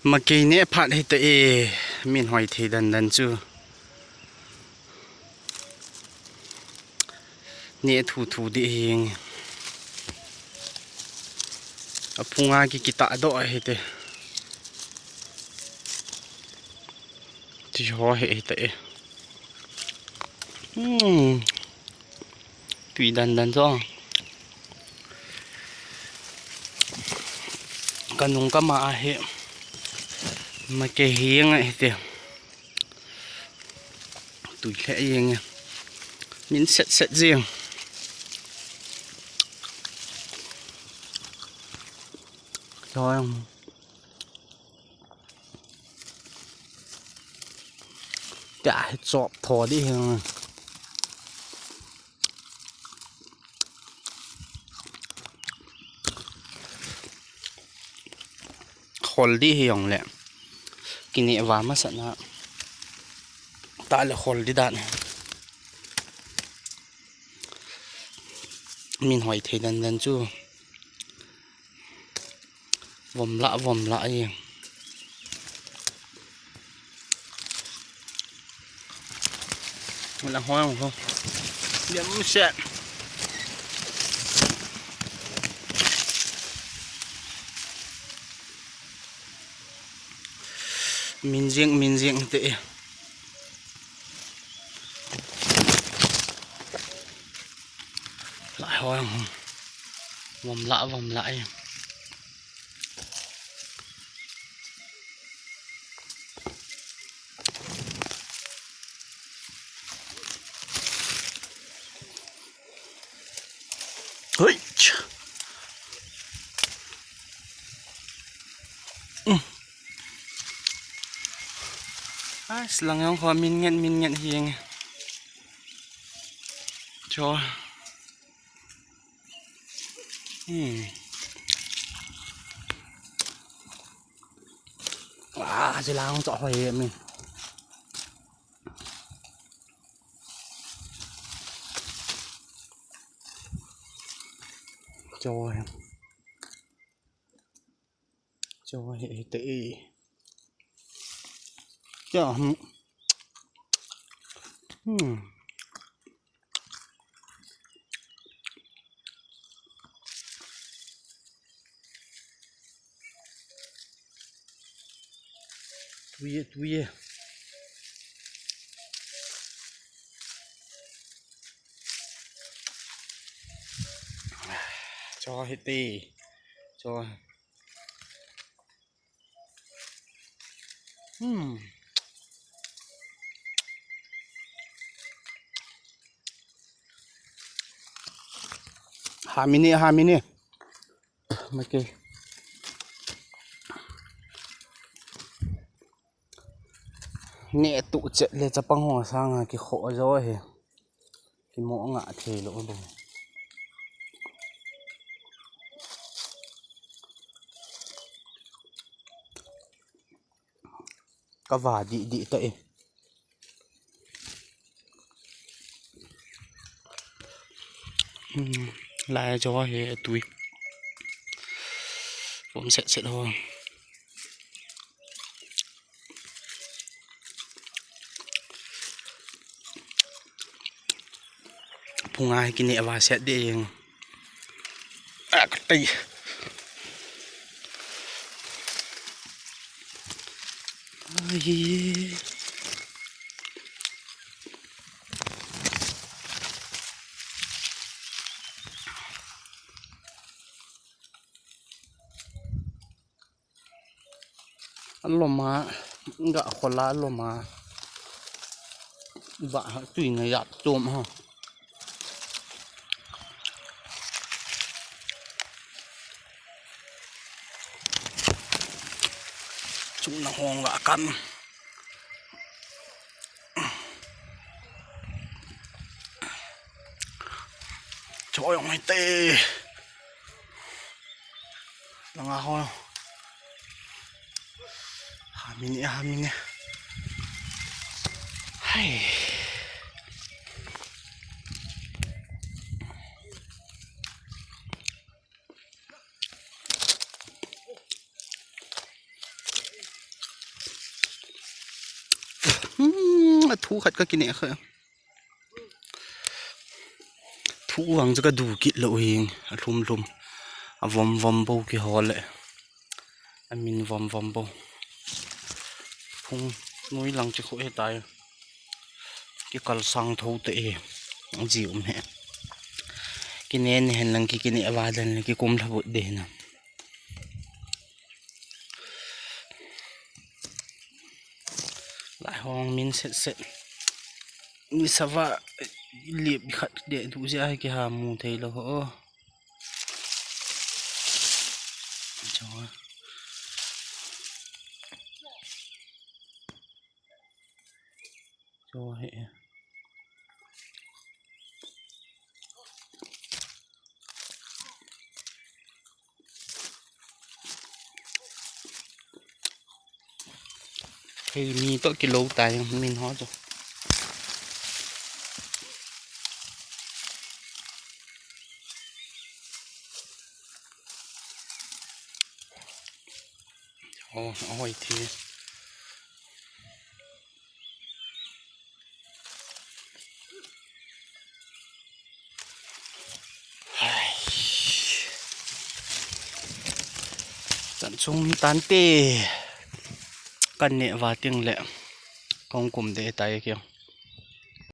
mà kỳ nè phát hết tệ mình hỏi thì đần chưa nè thủ đi hiền ở phung ai cái tạ độ hết tệ thì họ hết tệ tùy đần cho cần dùng cái mà hết mà cái hiền ấy thì tùy lẽ riêng nha mình sẽ riêng rồi không cả hết sọp thò đi hiền khol đi hiền lẹ cái này vào mà sẵn ha tại là khol đi đạn mình hỏi thì đần chưa vòng lạ gì mình là hoa không điểm sẽ mình riêng tệ lại hoa không vòng lại ơi selang yang kau minyak hiang cho selang chọn hồi mình cho hệ tệ cho tùy cho hết tì cho hai minute mà kì nè tụ chết lên cho băng hoa sang cái khổ rồi cái mỏ ngã thì lỗ rồi cá vả đi tệ lại cho hệ túi cũng sẽ thôi phung ai cái nệ và sẽ đi cái tay loma nggak khola loma vạ tùy người giặt tôm ha chúng nó hoang gạ cắn trời ơi tê là ngà hoa hai minute hay thu khát cái này khơi thu hoàng cho cái đủ kít lộ hình lùm lùm vòng vòng bầu cái họ lệ anh mình vòng vòng bầu không nuôi lăng chỉ khổ hết tay cái cào sang thâu tệ dịu mẹ cái nén hèn lăng cái này vào đây cái côm thabo để nè lại hoang min set mi sava liệp khát để thu ra cái hà mù thấy là họ cho hệ thì mi tội cái lâu tay mình hót rồi ôi thì tận chung tán tê căn nhẹ và tiếng lẹ không cùng để tay kìa